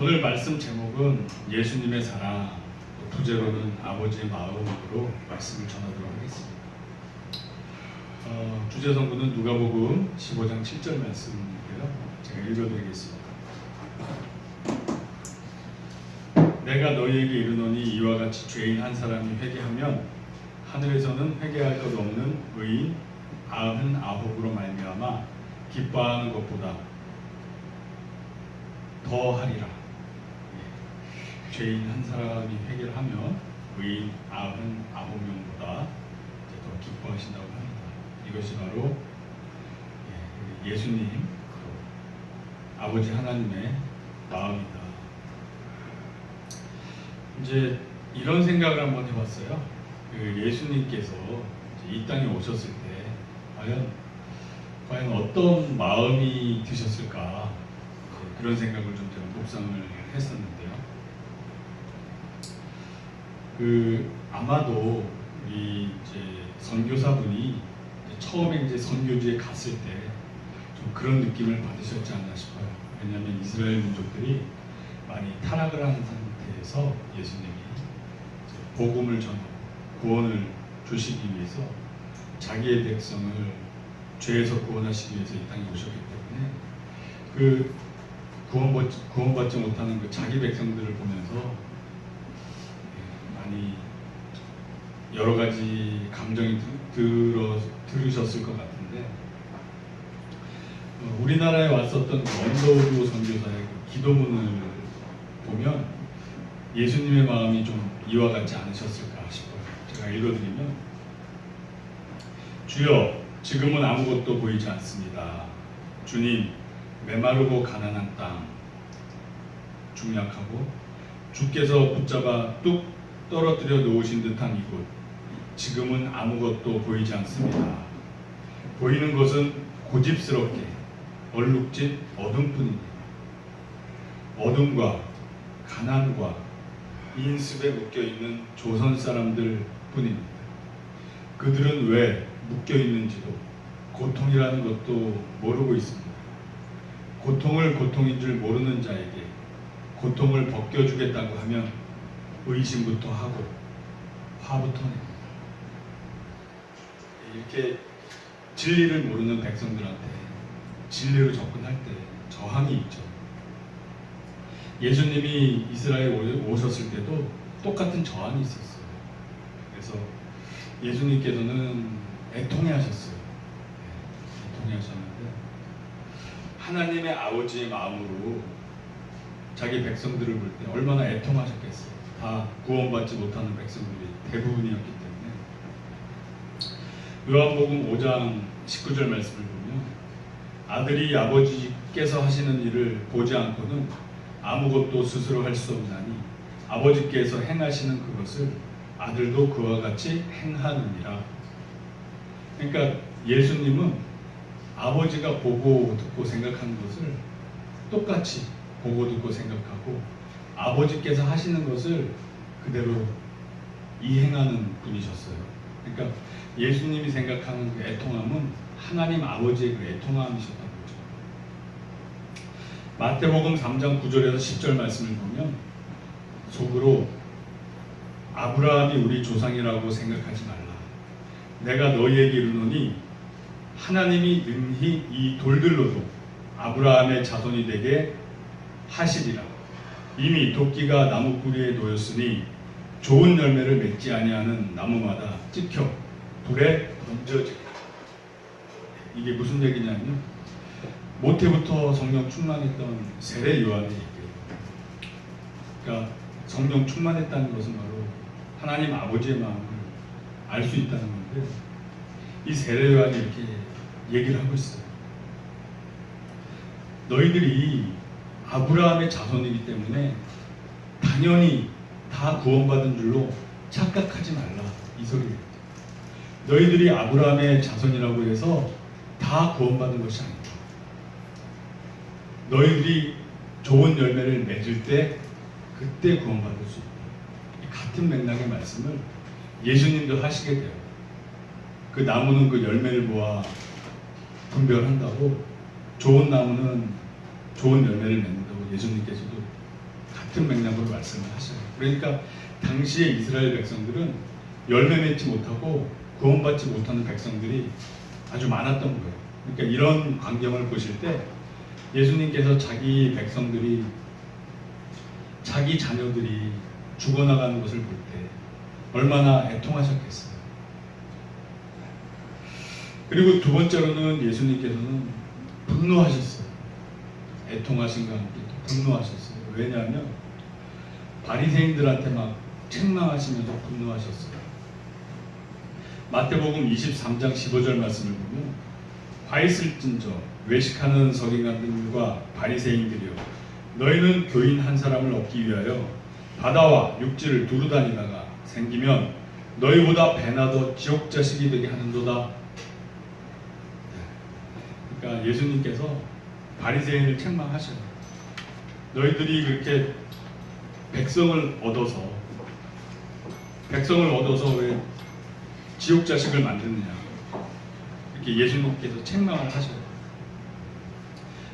오늘 말씀 제목은 예수님의 사랑, 부제로는 아버지의 마음으로 말씀을 전하도록 하겠습니다. 주제 성구는 누가복음 15장 7절 말씀인데요. 제가 읽어드리겠습니다. 내가 너희에게 이르노니 이와 같이 죄인 한 사람이 회개하면 하늘에서는 회개할 것 없는 의인 99으로 말미암아 기뻐하는 것보다 더 하리라. 죄인 한 사람이 회개를 하면 의인 99명보다 더 기뻐하신다고 합니다. 이것이 바로 예수님, 아버지 하나님의 마음이다. 이제 이런 생각을 한번 해봤어요. 예수님께서 이 땅에 오셨을 때 과연 어떤 마음이 드셨을까, 그런 생각을 좀 제가 묵상을 했었는데요. 아마도 우리 이제 선교사분이 처음에 이제 선교지에 갔을 때 좀 그런 느낌을 받으셨지 않나 싶어요. 왜냐하면 이스라엘 민족들이 많이 타락을 한 상태에서 예수님이 복음을 전하고 구원을 주시기 위해서 자기의 백성을 죄에서 구원하시기 위해서 이 땅에 오셨기 때문에 구원받지 못하는 자기 백성들을 보면서 많이 여러 가지 감정이 들으셨을 것 같은데, 우리나라에 왔었던 원더우드 선교사의 기도문을 보면 예수님의 마음이 좀 이와 같지 않으셨을까 싶어요. 제가 읽어드리면, 주여 지금은 아무것도 보이지 않습니다. 주님, 메마르고 가난한 땅, 중약하고 주께서 붙잡아 뚝 떨어뜨려 놓으신 듯한 이곳, 지금은 아무것도 보이지 않습니다. 보이는 것은 고집스럽게 얼룩진 어둠뿐입니다. 어둠과 가난과 인습에 묶여있는 조선 사람들 뿐입니다. 그들은 왜 묶여있는지도 고통이라는 것도 모르고 있습니다. 고통을 고통인 줄 모르는 자에게 고통을 벗겨주겠다고 하면 의심부터 하고 화부터 냅니다. 이렇게 진리를 모르는 백성들한테 진리로 접근할 때 저항이 있죠. 예수님이 이스라엘에 오셨을 때도 똑같은 저항이 있었어요. 그래서 예수님께서는 애통해하셨어요. 애통해하셨는데 하나님의 아버지의 마음으로 자기 백성들을 볼 때 얼마나 애통하셨겠어요. 다 구원받지 못하는 백성들이 대부분이었기 때문에. 요한복음 5장 19절 말씀을 보면, 아들이 아버지께서 하시는 일을 보지 않고는 아무것도 스스로 할 수 없나니 아버지께서 행하시는 그것을 아들도 그와 같이 행하느니라. 그러니까 예수님은 아버지가 보고 듣고 생각하는 것을 똑같이 보고 듣고 생각하고 아버지께서 하시는 것을 그대로 이행하는 분이셨어요. 그러니까 예수님이 생각하는 그 애통함은 하나님 아버지의 그 애통함이셨다는 거죠. 마태복음 3장 9절에서 10절 말씀을 보면, 속으로 아브라함이 우리 조상이라고 생각하지 말라. 내가 너희에게 이르노니 하나님이 능히 이 돌들로도 아브라함의 자손이 되게 하시리라. 이미 도끼가 나무 뿌리에 놓였으니 좋은 열매를 맺지 아니하는 나무마다 찍혀 불에 던져지리라. 이게 무슨 얘기냐면, 모태부터 성령 충만했던 세례 요한의 얘기예요. 그러니까 성령 충만했다는 것은 바로 하나님 아버지의 마음을 알 수 있다는 건데, 이 세례 요한이 이렇게 얘기를 하고 있어요. 너희들이 아브라함의 자손이기 때문에 당연히 다 구원받은 줄로 착각하지 말라, 이 소리예요. 너희들이 아브라함의 자손이라고 해서 다 구원받은 것이 아니다. 너희들이 좋은 열매를 맺을 때 그때 구원받을 수 있다. 같은 맥락의 말씀을 예수님도 하시게 돼요. 그 나무는 그 열매를 모아 분별한다고, 좋은 나무는 좋은 열매를 맺는다고 예수님께서도 같은 맥락으로 말씀을 하셔요. 그러니까 당시에 이스라엘 백성들은 열매 맺지 못하고 구원받지 못하는 백성들이 아주 많았던 거예요. 그러니까 이런 광경을 보실 때 예수님께서 자기 백성들이, 자기 자녀들이 죽어나가는 것을 볼 때 얼마나 애통하셨겠어요. 그리고 두 번째로는 예수님께서는 분노하셨어요. 애통하신과 함께 분노하셨어요. 왜냐하면 바리새인들한테 막 책망하시면서 분노하셨어요. 마태복음 23장 15절 말씀을 보면 화 있을진저 외식하는 서기관들과 바리새인들이여 너희는 교인 한 사람을 얻기 위하여 바다와 육지를 두루 다니다가 생기면 너희보다 배나 더 지옥 자식이 되게 하는도다. 그러니까 예수님께서 바리새인을 책망하셔요. 너희들이 그렇게 백성을 얻어서 왜 지옥 자식을 만드느냐, 이렇게 예수님께서 책망을 하셔요.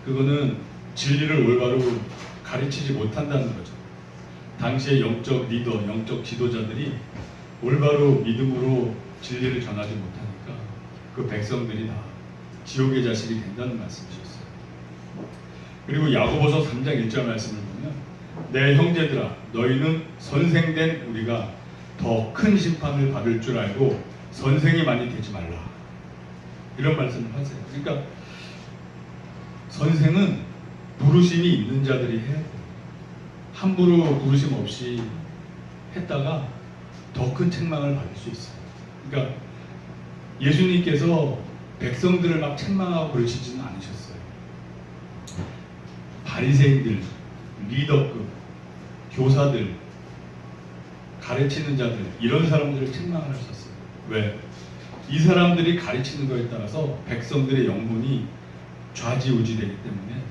그거는 진리를 올바로 가르치지 못한다는 거죠. 당시의 영적 리더, 영적 지도자들이 올바로 믿음으로 진리를 전하지 못하니까 그 백성들이 다 지옥의 자식이 된다는 말씀이셨어요. 그리고 야고보서 3장 1절 말씀을 보면 내 형제들아 너희는 선생된 우리가 더 큰 심판을 받을 줄 알고 선생이 많이 되지 말라, 이런 말씀을 하세요. 그러니까 선생은 부르심이 있는 자들이 해야 돼요. 함부로 부르심 없이 했다가 더 큰 책망을 받을 수 있어요. 그러니까 예수님께서 백성들을 막 책망하고 그러시지는 않으셨어요. 바리새인들, 리더급, 교사들, 가르치는 자들, 이런 사람들을 책망을 하셨어요. 왜? 이 사람들이 가르치는 것에 따라서 백성들의 영혼이 좌지우지되기 때문에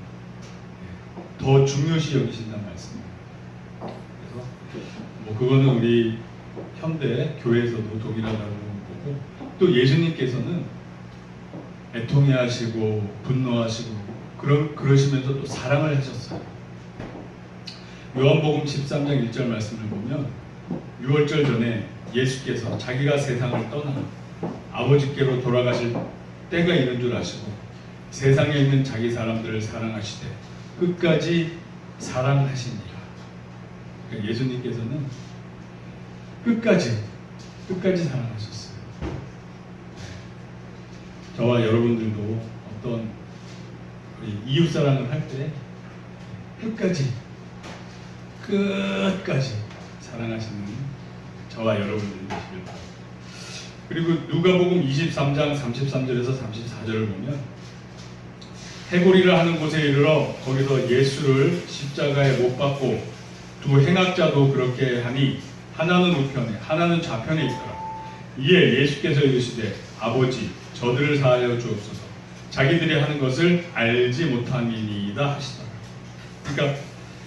더 중요시 여기신다는 말씀이에요. 그래서 뭐 그거는 우리 현대 교회에서도 동일하다고 보고, 또 예수님께서는 애통해하시고 분노하시고 그러시면서 또 사랑을 하셨어요. 요한복음 13장 1절 말씀을 보면 6월절 전에 예수께서 자기가 세상을 떠나 아버지께로 돌아가실 때가 이른 줄 아시고 세상에 있는 자기 사람들을 사랑하시되 끝까지 사랑하시니라. 그러니까 예수님께서는 끝까지 사랑하셨어요. 저와 여러분들도 어떤 이웃 사랑을 할 때 끝까지 사랑하시는 저와 여러분들이 되시길 바랍니다. 그리고 누가복음 23장 33절에서 34절을 보면 해골이를 하는 곳에 이르러 거기서 예수를 십자가에 못 박고 두 행악자도 그렇게 하니 하나는 우편에 하나는 좌편에 있더라. 이에 예수께서 이르시되 아버지 저들을 사하여 주옵소서 자기들이 하는 것을 알지 못함이니이다 하시더라. 그러니까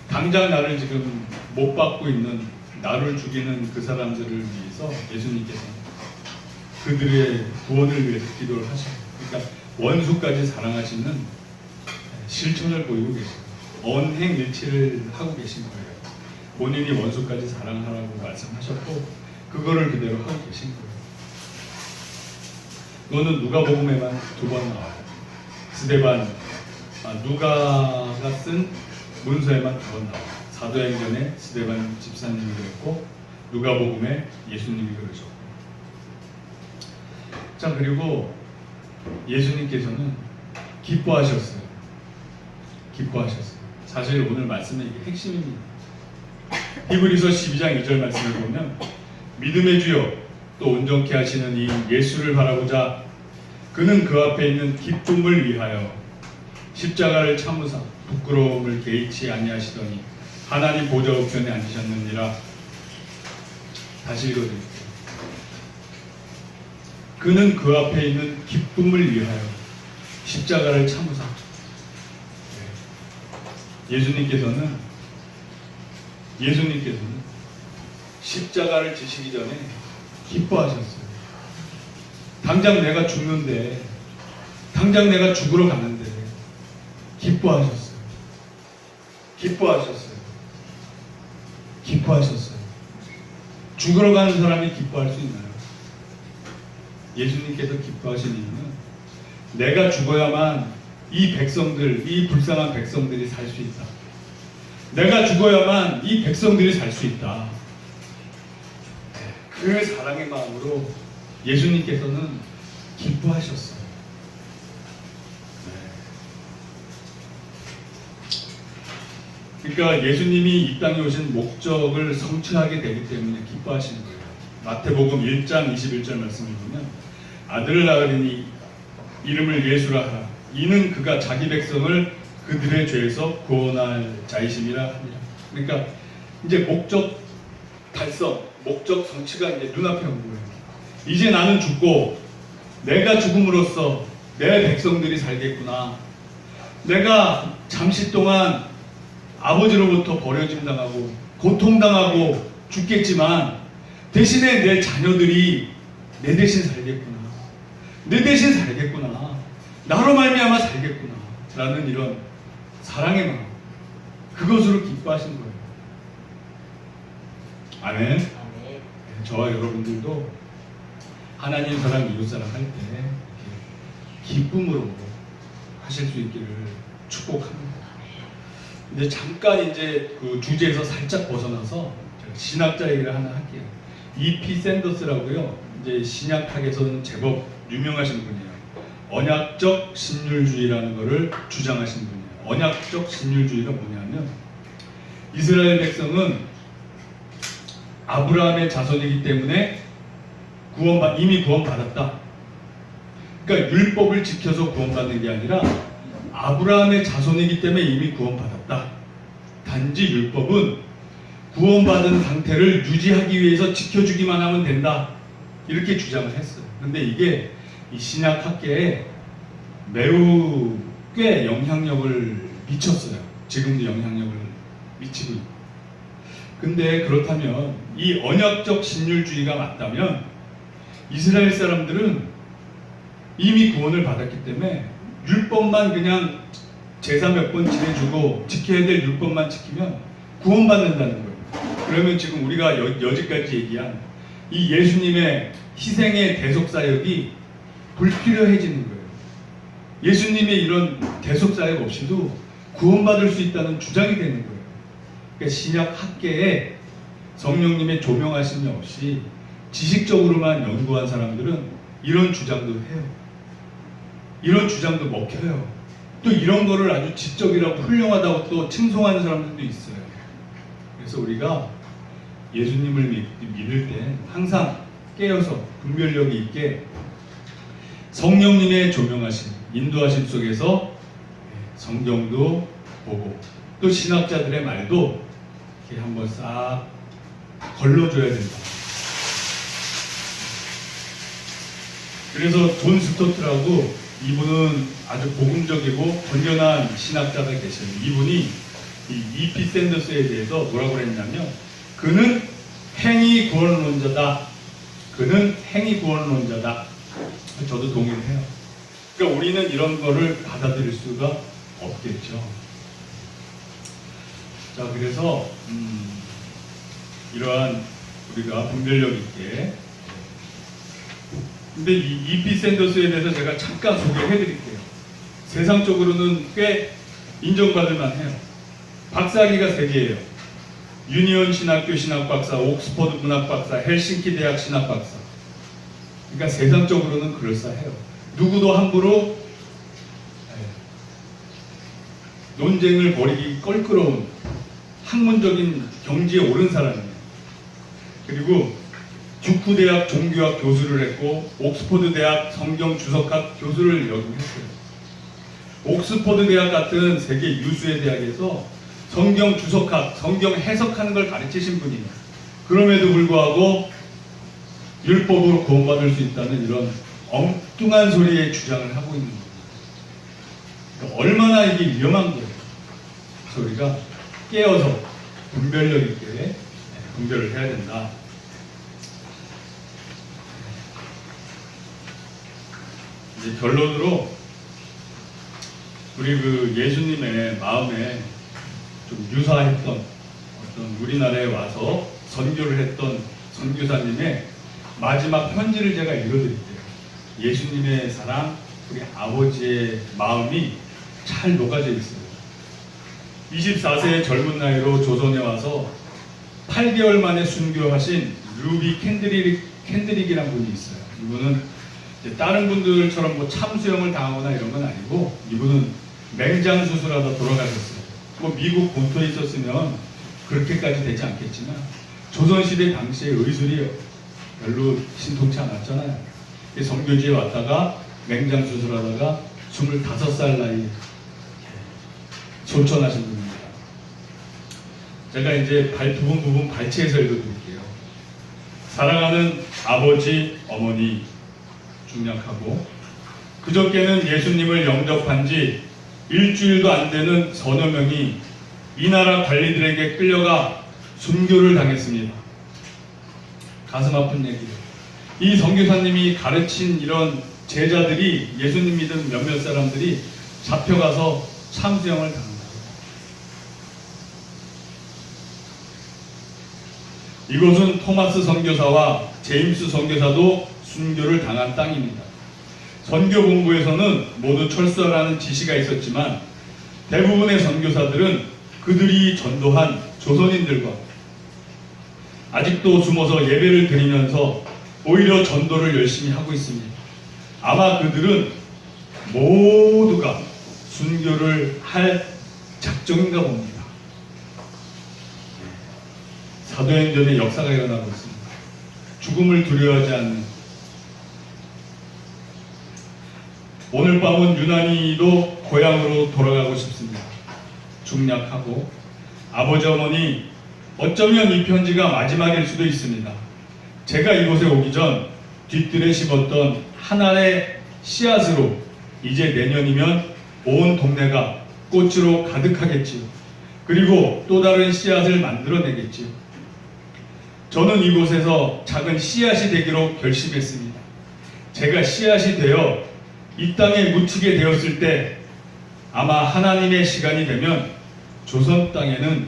당장 나를 지금 못 받고 있는, 나를 죽이는 그 사람들을 위해서 예수님께서 그들의 구원을 위해서 기도를 하셔요. 그러니까 원수까지 사랑하시는 실천을 보이고 계시고 언행일치를 하고 계신 거예요. 본인이 원수까지 사랑하라고 말씀하셨고 그거를 그대로 하고 계신 거예요. 그거는 누가복음에만 2번 나와요. 누가가 쓴 문서에만 2번 나와요. 사도행전에 스데반 집사님이 그랬고 누가복음에 예수님이 그러셨고. 자, 그리고 예수님께서는 기뻐하셨어요. 사실 오늘 말씀의 이게 핵심입니다. 히브리서 12장 2절 말씀을 보면 믿음의 주요 또 온전케 하시는 이 예수를 바라보자 그는 그 앞에 있는 기쁨을 위하여 십자가를 참으사 부끄러움을 개의치 아니하시더니 하나님 보좌 우편에 앉으셨느니라. 다시 읽어드릴게요. 그는 그 앞에 있는 기쁨을 위하여 십자가를 참으사. 예수님께서는 십자가를 지시기 전에 기뻐하셨어요. 당장 내가 죽는데, 당장 내가 죽으러 가는데 기뻐하셨어요. 기뻐하셨어요. 죽으러 가는 사람이 기뻐할 수 있나요? 예수님께서 기뻐하신 이유는 내가 죽어야만 이 백성들, 이 불쌍한 백성들이 살 수 있다. 내가 죽어야만 이 백성들이 살 수 있다. 그 사랑의 마음으로 예수님께서는 기뻐하셨어요. 그러니까 예수님이 이 땅에 오신 목적을 성취하게 되기 때문에 기뻐하시는 거예요. 마태복음 1장 21절 말씀을 보면 아들을 낳으리니 이름을 예수라 하라. 이는 그가 자기 백성을 그들의 죄에서 구원할 자이심이라 하니라. 그러니까 이제 목적 달성, 목적 성취가 이제 눈앞에 온 거예요. 이제 나는 죽고 내가 죽음으로써 내 백성들이 살겠구나. 내가 잠시 동안 아버지로부터 버려짐 당하고 고통당하고 죽겠지만 대신에 내 자녀들이 내 대신 살겠구나. 내 대신 살겠구나. 나로 말미암아 살겠구나. 라는 이런 사랑의 마음. 그것으로 기뻐하신 거예요. 아멘. 저와 여러분들도 하나님 사랑, 이웃 사랑 할 때 기쁨으로 하실 수 있기를 축복합니다. 이제 잠깐 이제 그 주제에서 살짝 벗어나서 제가 신학자 얘기를 하나 할게요. E.P. 샌더스라고요. 이제 신약학에서는 제법 유명하신 분이에요. 언약적 신율주의라는 것을 주장하신 분이에요. 언약적 신율주의가 뭐냐면 이스라엘 백성은 아브라함의 자손이기 때문에 이미 구원받았다. 그러니까 율법을 지켜서 구원받는 게 아니라 아브라함의 자손이기 때문에 이미 구원받았다. 단지 율법은 구원받은 상태를 유지하기 위해서 지켜주기만 하면 된다. 이렇게 주장을 했어요. 근데 이게 이 신약학계에 매우 꽤 영향력을 미쳤어요. 지금도 영향력을 미치고 있고. 근데 그렇다면 이 언약적 신율주의가 맞다면 이스라엘 사람들은 이미 구원을 받았기 때문에 율법만 그냥 제사 몇 번 지내주고 지켜야 될 율법만 지키면 구원받는다는 거예요. 그러면 지금 우리가 여지까지 얘기한 이 예수님의 희생의 대속사역이 불필요해지는 거예요. 예수님의 이런 대속사역 없이도 구원받을 수 있다는 주장이 되는 거예요. 그러니까 신약 학계에 성령님의 조명하심이 없이 지식적으로만 연구한 사람들은 이런 주장도 해요. 이런 주장도 먹혀요. 또 이런 거를 아주 지적이라고 훌륭하다고 또 칭송하는 사람들도 있어요. 그래서 우리가 예수님을 믿을 때 항상 깨어서 분별력이 있게 성령님의 조명하심, 인도하심 속에서 성경도 보고 또 신학자들의 말도 이렇게 한번 싹 걸러줘야 된다. 그래서 존 스토트라고 이분은 아주 복음적이고 건전한 신학자가 계셔요. 이분이 이 E.P. 샌더스에 대해서 뭐라고 그랬냐면 그는 행위 구원론자다. 그는 행위 구원론자다. 저도 동의를 해요. 그러니까 우리는 이런 거를 받아들일 수가 없겠죠. 자, 그래서 이러한 우리가 분별력 있게. 근데 이 E.P. 샌더스에 대해서 제가 잠깐 소개해드릴게요. 세상적으로는 꽤 인정받을 만해요. 박사학위가 3개예요. 유니온 신학교 신학박사, 옥스퍼드 문학박사, 헬싱키 대학 신학박사. 그러니까 세상적으로는 그럴싸해요. 누구도 함부로 논쟁을 벌이기 껄끄러운 학문적인 경지에 오른 사람이에요. 그리고 듀크 대학 종교학 교수를 했고 옥스퍼드 대학 성경 주석학 교수를 역임했어요. 옥스퍼드 대학 같은 세계 유수의 대학에서 성경 주석학, 성경 해석하는 걸 가르치신 분이에요. 그럼에도 불구하고 율법으로 구원받을 수 있다는 이런 엉뚱한 소리의 주장을 하고 있는 겁니다. 그러니까 얼마나 이게 위험한 거예요. 그래서 우리가 깨어서 분별력 있게 분별을 해야 된다. 이제 결론으로 우리 그 예수님의 마음에 좀 유사했던 어떤 우리나라에 와서 선교를 했던 선교사님의 마지막 편지를 제가 읽어드릴게요. 예수님의 사랑, 우리 아버지의 마음이 잘 녹아져 있어요. 24세의 젊은 나이로 조선에 와서 8개월 만에 순교하신 루비 캔드릭이라는 분이 있어요. 이분은 다른 분들처럼 뭐 참수형을 당하거나 이런 건 아니고, 이분은 맹장 수술하다 돌아가셨어요. 뭐 미국 본토에 있었으면 그렇게까지 되지 않겠지만, 조선시대 당시에 의술이 별로 신통치 않았잖아요. 선교지에 왔다가 맹장 수술하다가 25살 나이에 소천하신 분입니다. 제가 이제 부분 발췌해서 읽어드릴게요. 사랑하는 아버지, 어머니, 중략하고 그저께는 예수님을 영접한 지 일주일도 안 되는 서너 명이 이 나라 관리들에게 끌려가 순교를 당했습니다. 가슴 아픈 얘기예요. 이 선교사님이 가르친 이런 제자들이, 예수님 믿은 몇몇 사람들이 잡혀가서 참수형을 당한 거예요. 이곳은 토마스 선교사와 제임스 선교사도 순교를 당한 땅입니다. 선교 본부에서는 모두 철수하라는 지시가 있었지만, 대부분의 선교사들은 그들이 전도한 조선인들과 아직도 숨어서 예배를 드리면서 오히려 전도를 열심히 하고 있습니다. 아마 그들은 모두가 순교를 할 작정인가 봅니다. 사도행전의 역사가 일어나고 있습니다. 죽음을 두려워하지 않는, 오늘 밤은 유난히도 고향으로 돌아가고 싶습니다. 중략하고 아버지, 어머니, 어쩌면 이 편지가 마지막일 수도 있습니다. 제가 이곳에 오기 전 뒤뜰에 심었던 한 알의 씨앗으로 이제 내년이면 온 동네가 꽃으로 가득하겠지요. 그리고 또 다른 씨앗을 만들어내겠지요. 저는 이곳에서 작은 씨앗이 되기로 결심했습니다. 제가 씨앗이 되어 이 땅에 묻히게 되었을 때 아마 하나님의 시간이 되면 조선 땅에는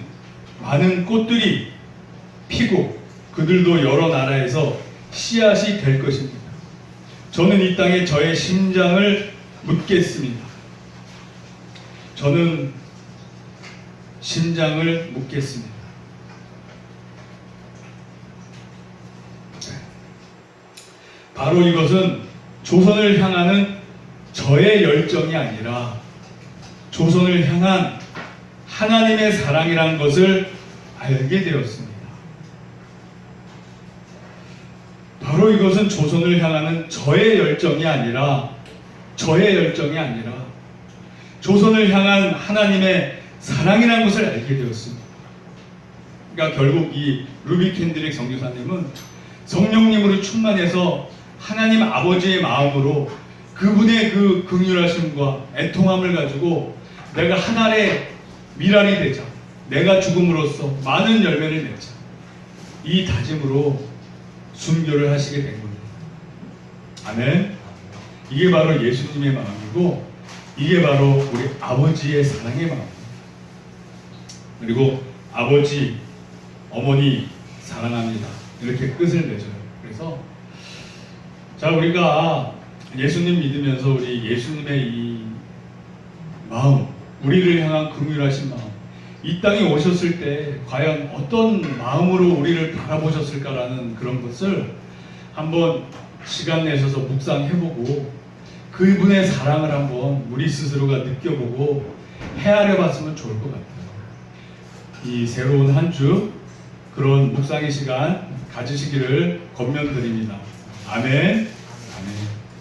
많은 꽃들이 피고 그들도 여러 나라에서 씨앗이 될 것입니다. 저는 이 땅에 저의 심장을 묻겠습니다. 저는 심장을 묻겠습니다. 바로 이것은 조선을 향하는 저의 열정이 아니라 조선을 향한 하나님의 사랑이란 것을 알게 되었습니다. 바로 이것은 조선을 향하는 저의 열정이 아니라 조선을 향한 하나님의 사랑이라는 것을 알게 되었습니다. 그러니까 결국 이 루비 캔드릭 선교사님은 성령님으로 충만해서 하나님 아버지의 마음으로 그분의 그 긍휼하심과 애통함을 가지고 내가 하나의 미랄이 되자, 내가 죽음으로써 많은 열매를 맺자, 이 다짐으로 순교를 하시게 된 겁니다. 아멘. 이게 바로 예수님의 마음이고, 이게 바로 우리 아버지의 사랑의 마음입니다. 그리고 아버지, 어머니 사랑합니다, 이렇게 끝을 맺어요. 그래서 자, 우리가 예수님 믿으면서 우리 예수님의 이 마음, 우리를 향한 긍휼하신 마음, 이 땅에 오셨을 때 과연 어떤 마음으로 우리를 바라보셨을까라는 그런 것을 한번 시간 내셔서 묵상해보고 그분의 사랑을 한번 우리 스스로가 느껴보고 헤아려 봤으면 좋을 것 같아요. 이 새로운 한 주 그런 묵상의 시간 가지시기를 권면드립니다. 아멘. 아멘.